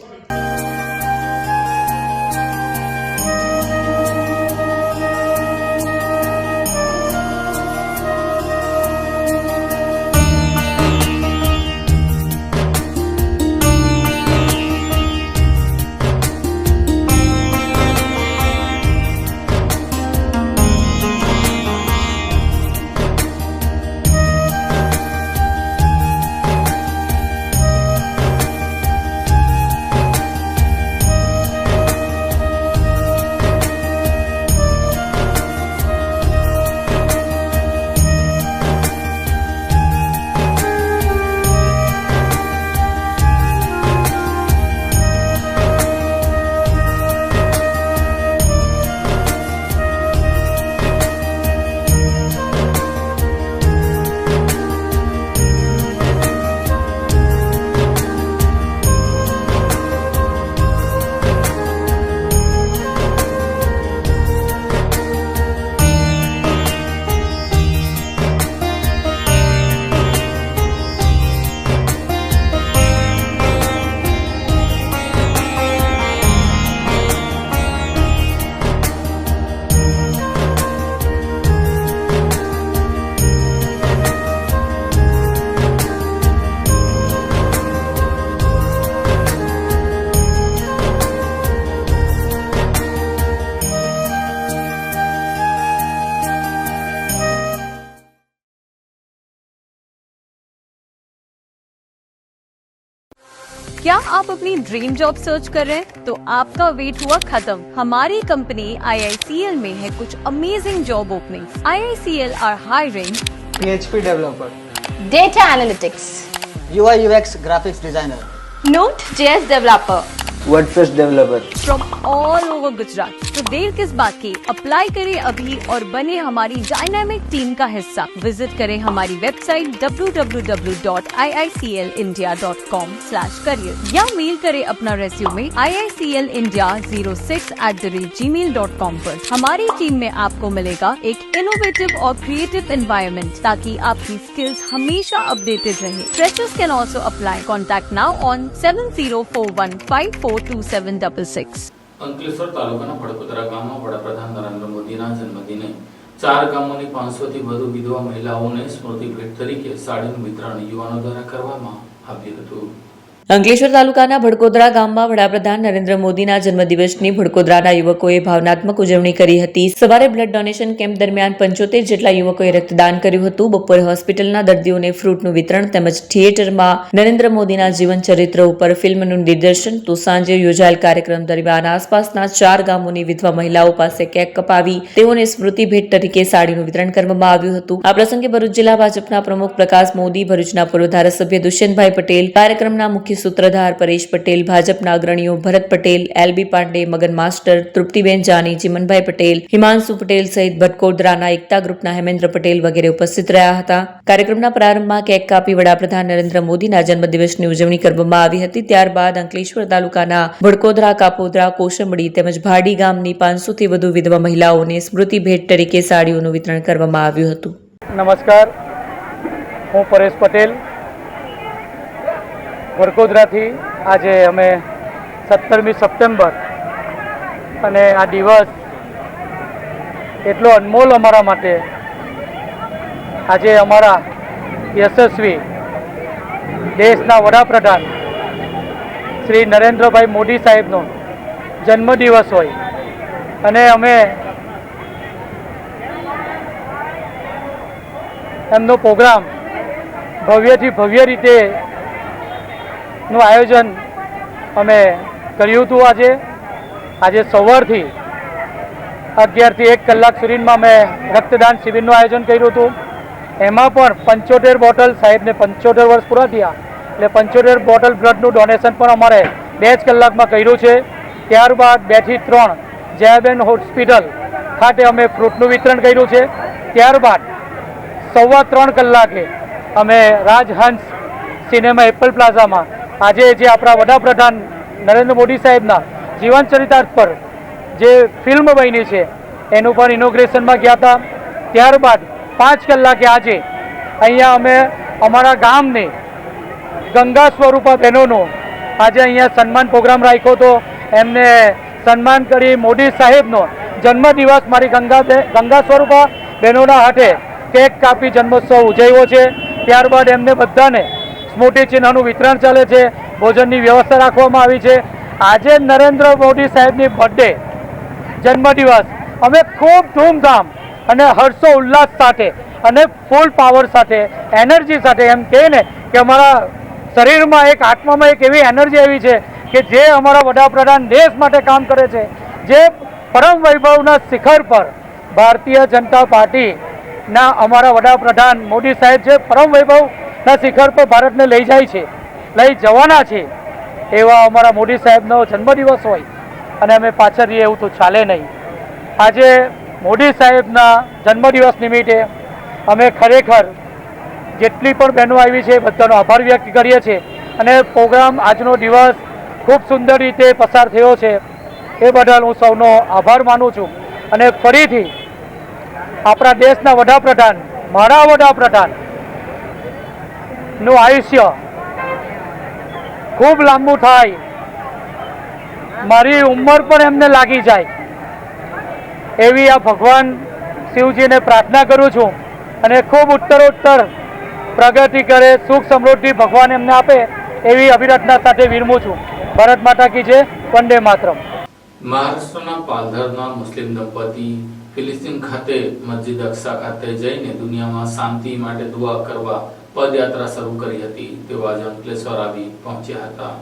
क्या आप अपनी ड्रीम जॉब सर्च कर रहे हैं? तो आपका वेट हुआ खत्म. हमारी कंपनी IICL में है कुछ amazing job openings. IICL are hiring PHP developer, data analytics, UI UX graphics designer, Node.js developer WordPress developer from all over Gujarat. तो देर किस बात की, अप्लाई करें अभी और बने हमारी डायनामिक टीम का हिस्सा. विजिट करें हमारी वेबसाइट www.iiclindia.com/career या मेल करें अपना रेज्यूमे iiclindia06@gmail.com पर. हमारी टीम में आपको मिलेगा एक इनोवेटिव और क्रिएटिव एनवायरनमेंट ताकि आपकी स्किल्स हमेशा अपडेटेड रहे. Freshers can also apply. Contact now on 7041542766. Ankleshwar તાલુકાના પડકોતરા ગામમાં વડાપ્રધાન નરેન્દ્ર મોદીના જન્મદિને 4 ગામોની 500થી વધુ વિધવા મહિલાઓને સ્મૃતિ ભેટ તરીકે સાડીનું વિતરણ યુવાનો દ્વારા કરવામાં આવ્યું હતું. અંકલેશ્વર તાલુકાના ભડકોદરા ગામમાં વડાપ્રધાન નરેન્દ્ર મોદીના જન્મદિવસની ભડકોદરાના યુવકોએ ભાવનાત્મક ઉજવણી કરી હતી. સવારે બ્લડ ડોનેશન કેમ્પ દરમિયાન 75 જેટલા યુવકોએ રક્તદાન કર્યું હતું. બપોરે હોસ્પિટલના દર્દીઓને ફ્રૂટનું વિતરણ તેમજ થિયેટરમાં નરેન્દ્ર મોદીના જીવન ચરિત્ર ઉપર ફિલ્મનું નિદર્શન. તો સાંજે યોજાયેલ કાર્યક્રમ દરમિયાન આસપાસના 4 ગામોની વિધવા મહિલાઓ પાસે કેક કપાવી તેઓને સ્મૃતિ ભેટ તરીકે સાડીનું વિતરણ કરવામાં આવ્યું હતું. આ પ્રસંગે ભરૂચ જિલ્લા ભાજપના પ્રમુખ પ્રકાશ મોદી, ભરૂચના પૂર્વ ધારાસભ્ય દુષ્યંતભાઈ પટેલ, કાર્યક્રમના મુખ્ય સૂત્રધાર પરેશ પટેલ, ભાજપના અગ્રણીઓ ભરત પટેલ, એલબી પાંડે, મગન માસ્ટર, તૃપ્તિબેન જાની, ચિમનભાઈ પટેલ, હિમાંશુ પટેલ સહિત ભટકોદરાના એકતા ગ્રુપના હેમેન્દ્ર પટેલ વગેરે ઉપસ્થિત રહ્યા હતા. કાર્યક્રમના પ્રારંભમાં કેક કાપી વડાપ્રધાન નરેન્દ્ર મોદીના જન્મદિવસની ઉજવણી કરવામાં આવી હતી. ત્યારબાદ અંકલેશ્વર તાલુકાના ભડકોદરા, કાપોદરા, કોશંબડી તેમજ ભાડી ગામની 500 થી વધુ વિધવા મહિલાઓને સ્મૃતિ ભેટ તરીકે સાડીઓનું વિતરણ કરવામાં આવ્યું હતું. નમસ્કાર, હું પરેશ પટેલ વડકોદરાથી. આજે અમે 17મી સપ્ટેમ્બર અને આ દિવસ એટલો અનમોલ અમારા માટે. આજે અમારા યશસ્વી દેશના વડાપ્રધાન શ્રી નરેન્દ્રભાઈ મોદી સાહેબનો જન્મદિવસ હોય અને અમે એમનો પ્રોગ્રામ ભવ્યથી ભવ્ય રીતે નું આયોજન અમે કર્યું હતું. આજે સવારથી 11 થી 1 કલાક સુધીમાં અમે રક્તદાન શિબિરનું આયોજન કર્યું હતું. એમાં પણ 75 બોટલ, સાહેબને 75 વર્ષ પૂરા થયા એટલે 75 બોટલ બ્લડનું ડોનેશન પણ અમારે 2 જ કલાકમાં કર્યું છે. ત્યારબાદ 2 થી 3 જયાબેન હોસ્પિટલ ખાતે અમે ફ્રૂટનું વિતરણ કર્યું છે. ત્યારબાદ 3:15 કલાકે અમે રાજહંસ સિનેમા એપલ પ્લાઝામાં આજે જે આપણા વડાપ્રધાન નરેન્દ્ર મોદી સાહેબના જીવન ચરિતાર્થ પર જે ફિલ્મ બની છે એનું પણ ઇનોગ્રેશનમાં ગયા હતા. ત્યારબાદ 5 કલાકે આજે અહીંયા અમે અમારા ગામની ગંગા સ્વરૂપા બહેનોનો આજે અહીંયા સન્માન પ્રોગ્રામ રાખ્યો હતો. એમને સન્માન કરી મોદી સાહેબનો જન્મદિવસ મારી ગંગા સ્વરૂપા બહેનોના હાથે કેક કાપી જન્મોત્સવ ઉજવ્યો છે. ત્યારબાદ એમને બધાને સ્મૃતિ ચિહ્નનું વિતરણ ચાલે છે. ભોજનની વ્યવસ્થા રાખવામાં આવી છે. આજે નરેન્દ્ર મોદી સાહેબની બર્થડે જન્મદિવસ અમે ખૂબ ધૂમધામ અને હર્ષો ઉલ્લાસ સાથે અને ફૂલ પાવર સાથે, એનર્જી સાથે, એમ કહે ને કે અમારા શરીરમાં એક આત્મામાં એક એવી એનર્જી આવી છે કે જે અમારા વડાપ્રધાન દેશ માટે કામ કરે છે, જે પરમ વૈભવના શિખર પર ભારતીય જનતા પાર્ટીના અમારા વડાપ્રધાન મોદી સાહેબ જે પરમ વૈભવના શિખર પર ભારતને લઈ જાય છે, લઈ જવાના છે, એવા અમારા મોદી સાહેબનો જન્મદિવસ હોય અને અમે પાછળ રહીએ એવું તો ચાલે નહીં. આજે મોદી સાહેબના જન્મદિવસ નિમિત્તે અમે ખરેખર જેટલી પણ બહેનો આવી છે બધાનો આભાર વ્યક્ત કરીએ છીએ અને પ્રોગ્રામ આજનો દિવસ ખૂબ સુંદર રીતે પસાર થયો છે એ બદલ હું સૌનો આભાર માનું છું. અને ફરીથી આપણા દેશના વડાપ્રધાન, મારા વડાપ્રધાનનું આયુષ્ય ખૂબ લાંબુ થાય, મારી ઉંમર પણ એમને લાગી જાય એવી આ ભગવાન શિવજીને પ્રાર્થના કરું છું અને ખૂબ ઉત્તરોત્તર પ્રગતિ કરે, સુખ સમૃદ્ધિ ભગવાન એમને આપે એવી અભિપ્રાર્થના સાથે વિરમું છું. ભારત માતા કી જય, વંદે માતરમ. મહારાષ્ટ્રના પાલઘરના મુસ્લિમ દંપતી ફિલિસ્તીન ખાતે મસ્જિદ અક્સા ખાતે જઈને દુનિયામાં શાંતિ માટે દુઆ કરવા પદયાત્રા શરૂ કરી હતી. તેઓ આજે અંકલેશ્વર આવી પહોંચ્યા હતા.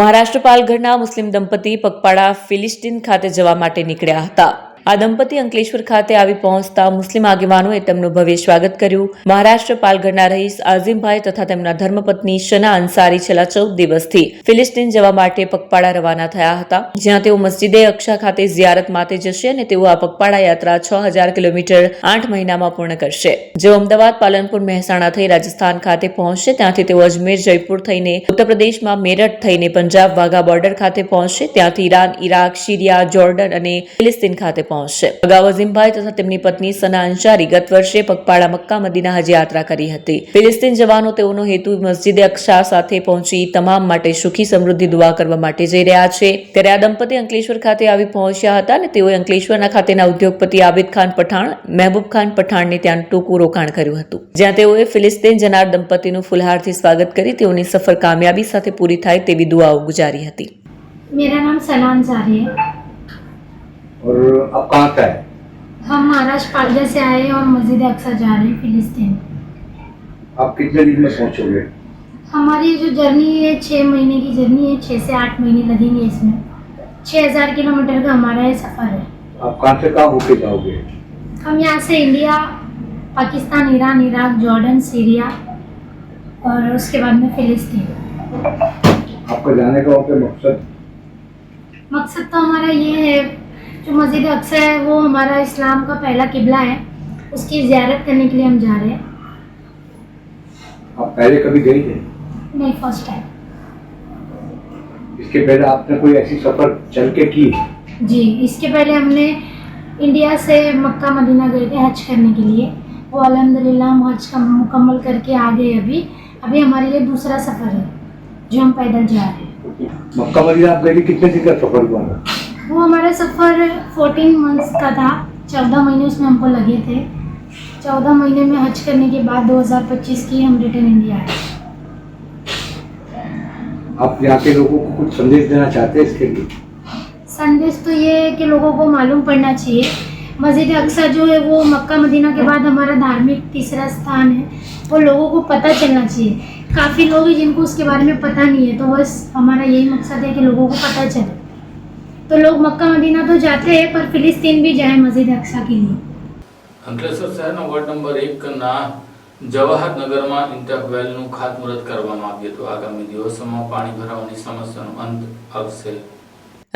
મહારાષ્ટ્ર પાલઘરના મુસ્લિમ દંપતી પગપાળા ફિલિસ્તીન ખાતે જવા માટે નીકળ્યા હતા. આ દંપતી અંકલેશ્વર ખાતે આવી પહોંચતા મુસ્લિમ આગેવાનોએ તેમનું ભવ્ય સ્વાગત કર્યું. મહારાષ્ટ્ર પાલઘરના રહીશ આઝિમભાઈ તથા તેમના ધર્મપત્ની શના અંસારી છેલ્લા 14 દિવસથી ફિલિસ્તીન જવા માટે પગપાળા રવાના થયા હતા, જ્યાં તેઓ મસ્જિદે અક્સા ખાતે ઝિયારત માટે જશે અને તેઓ આ પગપાળા યાત્રા 6000 કિલોમીટર 8 મહિનામાં પૂર્ણ કરશે. જેઓ અમદાવાદ, પાલનપુર, મહેસાણા થઈ રાજસ્થાન ખાતે પહોંચશે, ત્યાંથી તેઓ અજમેર, જયપુર થઈને ઉત્તર પ્રદેશમાં મેરઠ થઈને પંજાબ વાઘા બોર્ડર ખાતે પહોંચશે, ત્યાંથી ઈરાન, ઇરાક, સિરિયા, જોર્ડન અને ફિલિસ્તીન ખાતે પહોંચશે. અગાઉ અઝીમભાઈ તથા તેમની પત્ની સના અંસારી ગત વર્ષે પગપાળા મક્કા મદીના હજ યાત્રા કરી હતી. ફિલિસ્તીન જવાનો તેઓનો હેતુ મસ્જિદે અક્સા સાથે પહોંચી તમામ માટે સુખી સમૃદ્ધિ દુઆ કરવા માટે જઈ રહ્યા છે. ત્યારે આ દંપતી અંકલેશ્વર ખાતે આવી પહોંચ્યા હતા અને તેઓએ અંકલેશ્વરના ખાતેના ઉદ્યોગપતિ આબિદ ખાન પઠાણ, મહેબૂબ ખાન પઠાણને ત્યાં ટૂંકું રોકાણ કર્યું હતું, જ્યાં તેઓએ ફિલિસ્તીન જનાર દંપતીનું ફુલહારથી સ્વાગત કરી તેઓની સફર કામયાબી સાથે પૂરી થાય તેવી દુઆઓ ગુજારી હતી. मेरा नाम सना अंसारी है और आप कहाँ का है? हम महाराष्ट्र पालघर से आए हैं और मस्जिद अक्सा जा रहे हैं फिलिस्तीन. आप कितने दिन में पहुँचोगे? हमारी जो जर्नी है 6 महीने की जर्नी है. 6 से 8 महीने लगेंगे इसमें. 6000 किलोमीटर का हमारा ये सफ़र है. आप कहाँ से कहाँ होके जाओगे? हम यहाँ से India, Pakistan, Iran, Iraq, Jordan, Syria और उसके बाद में फिलिस्तीन. आपका जाने का वहाँ पे मकसद तो हमारा ये है, जो मस्जिद अक्सा है वो हमारा इस्लाम का पहला किबला है, उसकी ज़ियारत करने के लिए हम जा रहे हैं. आप पहले कभी गई थे? नहीं, फर्स्ट टाइम. इसके पहले आपने कोई ऐसी सफर चल के की? जी, इसके पहले हमने इंडिया से मक्का मदीना गए थे हज करने के लिए. वो अल्हम्दुलिल्लाह हम हज का मुकम्मल करके आ गए. अभी हमारे लिए दूसरा सफ़र है जो हम पैदल जा रहे हैं. मक्का मदीना आप गए थे, कितने दिन का सफर हुआ? वो हमारा सफ़र 14 मंथ्स का था. 14 महीने उसमें हमको लगे थे. 14 महीने में हज करने के बाद 2025 की हम रिटर्न इंडिया आए. आप यहाँ के लोगों को कुछ संदेश देना चाहते हैं इसके लिए? संदेश तो ये है कि लोगों को मालूम पड़ना चाहिए, मस्जिद अक्सा जो है वो मक्का मदीना के बाद हमारा धार्मिक तीसरा स्थान है. वो लोगों को पता चलना चाहिए. काफ़ी लोग हैं जिनको उसके बारे में पता नहीं है, तो बस हमारा यही मकसद है कि लोगों को पता चले. तो लोग मक्का मदीना तो जाते हैं पर फिलिस्तीन भी जाए मस्जिद अक्सा के लिए. અંકલેશ્વર શહેરના વોર્ડ નંબર 1 ના જવાહર નગરમાં ઇન્ટરવેલનું ખાતમુહૂર્ત કરવામાં આવ્યું હતું. આગામી દિવસોમાં પાણી ભરાવાની સમસ્યાનો અંત આવશે.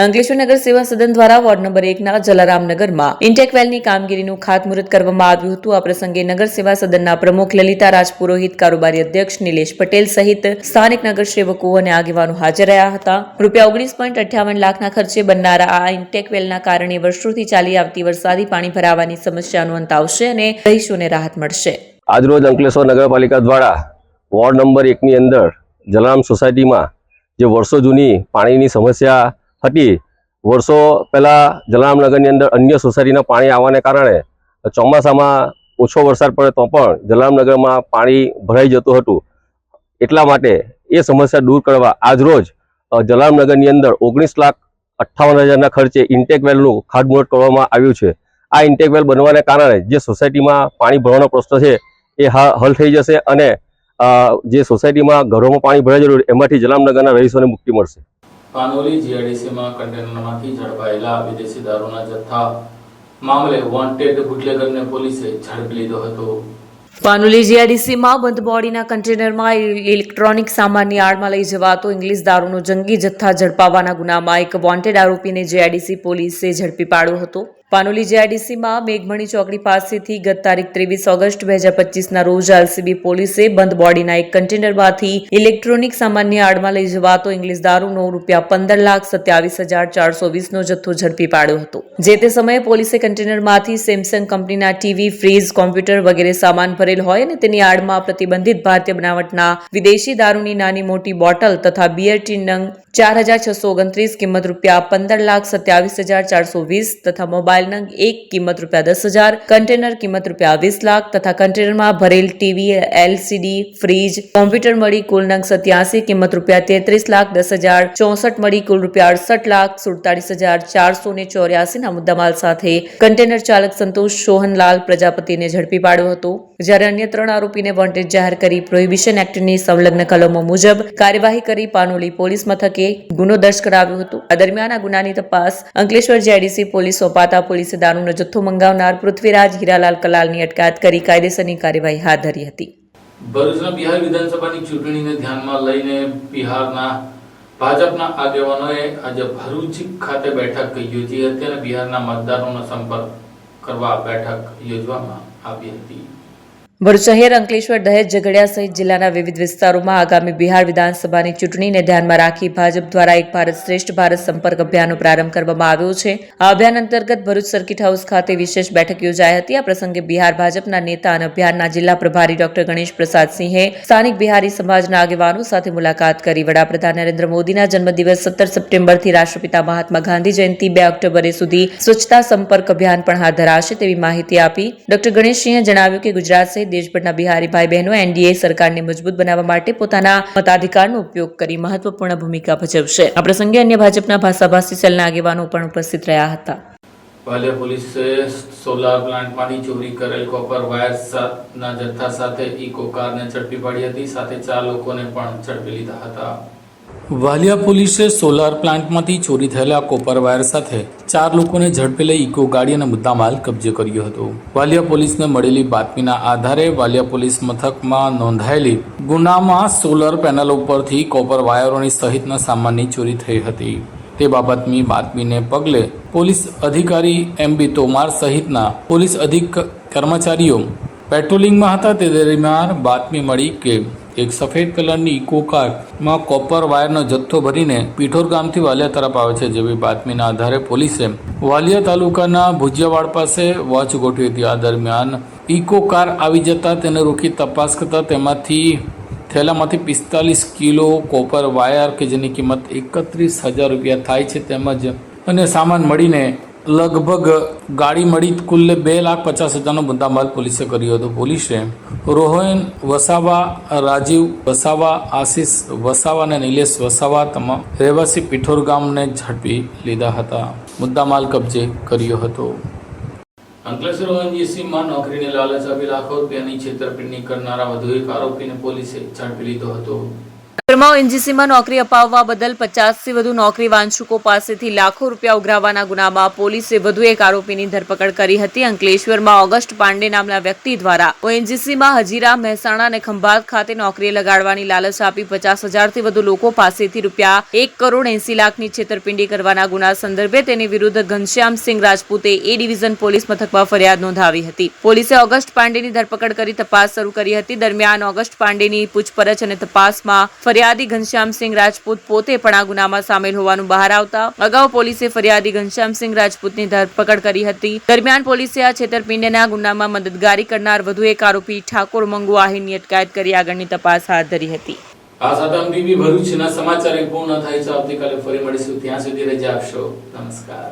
અંકલેશ્વર નગર સેવા સદન દ્વારા વોર્ડ નંબર 1ના જલારામનગરમાં ઇન્ટેકવેલની કામગીરીનું ખાતમુહૂર્ત કરવામાં આવ્યું હતું. આ પ્રસંગે નગર સેવા સદનના પ્રમુખ લલિતા રાજપુરોહિત, કારોબારી અધ્યક્ષ નિલેશ પટેલ સહિત સ્થાનિક નગરસેવકો અને આગેવાનો હાજર રહ્યા હતા. રૂપિયા 19.58 લાખના ખર્ચે બનનારા આ ઇન્ટેકવેલના કારણે વર્ષોથી ચાલી આવતી વરસાદી પાણી ભરાવાની સમસ્યાનો અંત આવશે અને રહીશોને રાહત મળશે. આજરોજ અંકલેશ્વર નગરપાલિકા દ્વારા વોર્ડ નંબર 1ની અંદર જલારામ સોસાયટીમાં જે વર્ષો જૂની પાણીની સમસ્યા હતી, વર્ષો પહેલાં જલારામનગરની અંદર અન્ય સોસાયટીના પાણી આવવાને કારણે ચોમાસામાં ઓછો વરસાદ પડે તો પણ જલારામનગરમાં પાણી ભરાઈ જતું હતું. એટલા માટે એ સમસ્યા દૂર કરવા આજરોજ જલારામનગરની અંદર 19,58,000ના ખર્ચે ઇન્ટેકવેલનું ખાતમુહૂર્ત કરવામાં આવ્યું છે. આ ઇન્ટેકવેલ બનવાને કારણે જે સોસાયટીમાં પાણી ભરવાનો પ્રશ્ન છે એ હલ થઈ જશે અને જે સોસાયટીમાં ઘરોમાં પાણી ભરાઈ જરૂર એમાંથી જલારામનગરના રહીશોને મુક્તિ મળશે. પાનોલી જીઆઈડીસીમાં કન્ટેનરમાંથી ઝડપાયેલા વિદેશી દારૂના જથ્થા મામલે વોન્ટેડ બુટલેગરને પોલીસે ઝડપી લીધો હતો. પાનોલી જીઆઈડીસીમાં બંધ બોડીના કન્ટેનરમાં ઇલેક્ટ્રોનિક સામાનની આડમાં લઈ જવાતો ઇંગ્લિશ દારૂનો જંગી જથ્થા ઝડપાવવાના ગુનામાં એક વોન્ટેડ આરોપીને જીઆઈડીસી પોલીસે ઝડપી પાડ્યો હતો. પાનોલી જીઆઈડીસીમાં મેઘમણી ચોકડી પાસેથી ગત તારીખ 23 ઓગસ્ટ 2025ના રોજ એલસીબી પોલીસે બંધ બોડીના એક કન્ટેનરમાંથી ઇલેક્ટ્રોનિક સામાનની આડમાં લઈ જવાતો ઇંગ્લિશ દારૂનો રૂપિયા 15,27,420નો જથ્થો ઝડપી પાડ્યો હતો. જે તે સમયે પોલીસે કન્ટેનરમાંથી સેમસંગ કંપનીના ટીવી, ફ્રીજ, કોમ્પ્યુટર વગેરે સામાન ભરેલ હોય અને તેની આડમાં પ્રતિબંધિત ભારતીય બનાવટના વિદેશી દારૂની નાની મોટી બોટલ તથા બિયર ટીન નંગ 4,629 કિંમત રૂપિયા 15,27,420 તથા મોબાઈલ નંગ 1 કિંમત રૂપિયા 10,000, કન્ટેનર કિંમત રૂપિયા 20 લાખ તથા કન્ટેનરમાં ભરેલ ટીવી, એલસીડી, ફ્રીજ, કોમ્પ્યુટર મળી કુલ નંગ 87 કિંમત રૂપિયા 33,10,000, 64 મળી કુલ રૂપિયા 68,47,484ના મુદ્દામાલ સાથે કન્ટેનર ચાલક સંતોષ સોહનલાલ પ્રજાપતિને ઝડપી પાડ્યો હતો. જ્યારે અન્ય 3 આરોપીને વોન્ટેડ જાહેર કરી પ્રોહિબિશન એક્ટની સંલગ્ન કલમો મુજબ કાર્યવાહી કરી પાનોલી પોલીસ મથકે ગુનો દર્જ કરાવ્યો હતો. આ દરમિયાન આ ગુનાની તપાસ અંકલેશ્વર જીઆઈડીસી પોલીસ સોંપાતા પોલીસે દારૂનો જથ્થો મંગાવનાર પૃથ્વીરાજ હીરાલાલ કલાલની અટકાયત કરી કાયદેસરની કાર્યવાહી હાથ ધરી હતી. ભરૂચના બિહાર વિધાનસભાની ચૂંટણીને ધ્યાનમાં લઈને બિહારના ભાજપના આગેવાનોએ આજે ભરૂચ ખાતે બેઠક યોજી હતી અને બિહારના મતદારોનો સંપર્ક કરવા બેઠક યોજવામાં આવી હતી. ભરૂચ શહેર, અંકલેશ્વર, દહેજ, ઝઘડિયા સહિત જિલ્લાના વિવિધ વિસ્તારોમાં આગામી બિહાર વિધાનસભાની ચૂંટણીને ધ્યાનમાં રાખી ભાજપ દ્વારા એક ભારત શ્રેષ્ઠ ભારત સંપર્ક અભિયાનનો પ્રારંભ કરવામાં આવ્યો છે. આ અભિયાન અંતર્ગત ભરૂચ સર્કિટ હાઉસ ખાતે વિશેષ બેઠક યોજાઈ હતી. આ પ્રસંગે બિહાર ભાજપના નેતા અને અભિયાનના જિલ્લા પ્રભારી ડોક્ટર ગણેશ પ્રસાદ સિંહે સ્થાનિક બિહારી સમાજના આગેવાનો સાથે મુલાકાત કરી. વડાપ્રધાન નરેન્દ્ર મોદીના જન્મદિવસ 17 સપ્ટેમ્બરથી રાષ્ટ્રપિતા મહાત્મા ગાંધી જયંતિ 2 ઓક્ટોબરે સુધી સ્વચ્છતા સંપર્ક અભિયાન પણ હાથ ધરાશે તેવી માહિતી આપી. ડોક્ટર ગણેશ સિંહે જણાવ્યું કે ગુજરાત સહિત દેશભરના બિહારી ભાઈ બહેનો એનડીએ સરકારને મજબૂત બનાવવા માટે પોતાના મતાધિકારનો ઉપયોગ કરી મહત્વપૂર્ણ ભૂમિકા ભજવશે. આ પ્રસંગે અન્ય ભાજપના ભાષાભાષી સેલના આગેવાનો પણ ઉપસ્થિત રહ્યા હતા. વાલિયા પોલીસે સોલાર પ્લાન્ટમાંથી ચોરી કરેલ કોપર વાયરના જથ્થા સાથે ઇકો કારને ઝડપી પાડી હતી. સાથે 4 લોકોને પણ ઝડપી લીધા હતા. વાલિયા પોલીસે સોલાર પ્લાન્ટમાંથી ચોરી થયેલા કોપર વાયર સાથે 4 લોકોને ઝડપી લઈ ઇકો ગાડી અને મુદ્દામાલ કબજે કર્યો હતો. વાલિયા પોલીસને મળેલી બાતમીના આધારે વાલિયા પોલીસ મથકમાં નોંધાયેલી ગુનામાં સોલર પેનલ ઉપરથી કોપર વાયરોની સહિતના સામાનની ચોરી થઈ હતી. તે બાબતની બાતમીને પગલે પોલીસ અધિકારી MB તોમાર સહિતના પોલીસ કર્મચારીઓ પેટ્રોલિંગમાં હતા. તે દરમિયાન બાતમી મળી કે એક સફેદ કલરની ઇકો કારમાં કોપર વાયરનો જથ્થો ભરીને પીઠોર ગામથી વાલિયા તરફ આવે છે. જેવી બાતમીના આધારે પોલીસે વાલિયા તાલુકાના ભુજિયાવાડ પાસે વોચ ગોઠવી હતી. આ દરમિયાન ઇકો કાર આવી જતા તેને રોકી તપાસ કરતા તેમાંથી થેલામાંથી 45 કિલો કોપર વાયર કે જેની કિંમત 31,000 રૂપિયા થાય છે તેમજ અને સામાન મળીને લગભગ ગાડી મળી કુલ 2,50,000નો મુદ્દામાલ પોલીસે કર્યો હતો. પોલીસે રોહન વસાવા, રાજીવ વસાવા, આશિષ વસાવા અને નિલેશ વસાવા તમામ રહેવાસી પીઠોર ગામને ઝડપી લીધા હતા. મુદ્દામાલ કબજે કર્યો હતો. અંકલેશ્વર ONGCમાં નોકરીની લાલચ આપી લાખો રૂપિયાની છેતરપિંડી કરનારા વધુ એક આરોપીને પોલીસે ઝડપી લીધો હતો. ONGCમાં નોકરી અપાવવા બદલ 50થી વધુ નોકરી વાંછુકો પાસેથી લાખો રૂપિયા ઉઘરાવવાના ગુનામાં પોલીસે વધુ એક આરોપીની ધરપકડ કરી હતી. અંકલેશ્વરમાં ઓગસ્ટ પાંડે નામના વ્યક્તિ દ્વારા ONGCમાં હજીરા, મહેસાણા અને ખંભાત ખાતે નોકરીએ લગાડવાની લાલચ આપી 50,000થી વધુ લોકો પાસેથી રૂપિયા 1,80,00,000ની છેતરપિંડી કરવાના ગુના સંદર્ભે તેની વિરુદ્ધ ઘનશ્યામસિંહ રાજપૂતે A ડિવિઝન પોલીસ મથકમાં ફરિયાદ નોંધાવી હતી. પોલીસે ઓગસ્ટ પાંડેની ધરપકડ કરી તપાસ શરૂ કરી હતી. દરમિયાન ઓગસ્ટ પાંડેની પૂછપરછ અને તપાસમાં ફરિયાદી ઘનશ્યામસિંહ રાજપૂત પોતે પણ આ ગુનામાં સામેલ હોવાનું બહાર આવતા અગાઉ પોલીસે ફરિયાદી ઘનશ્યામસિંહ રાજપૂતની ધરપકડ કરી હતી. દરમિયાન પોલીસે આ છેતરપિંડીના ગુનામાં મદદગારી કરનાર વધુ એક આરોપી ઠાકોર મંગુ આહિરની અટકાયત કરી આગળની તપાસ હાથ ધરી હતી. આ સાથે MTV ભરૂચના સમાચાર પૂર્ણ થાય છે. આવતીકાલે ફરી મળીશું. ત્યાં સુધી રજા આપશો. નમસ્કાર.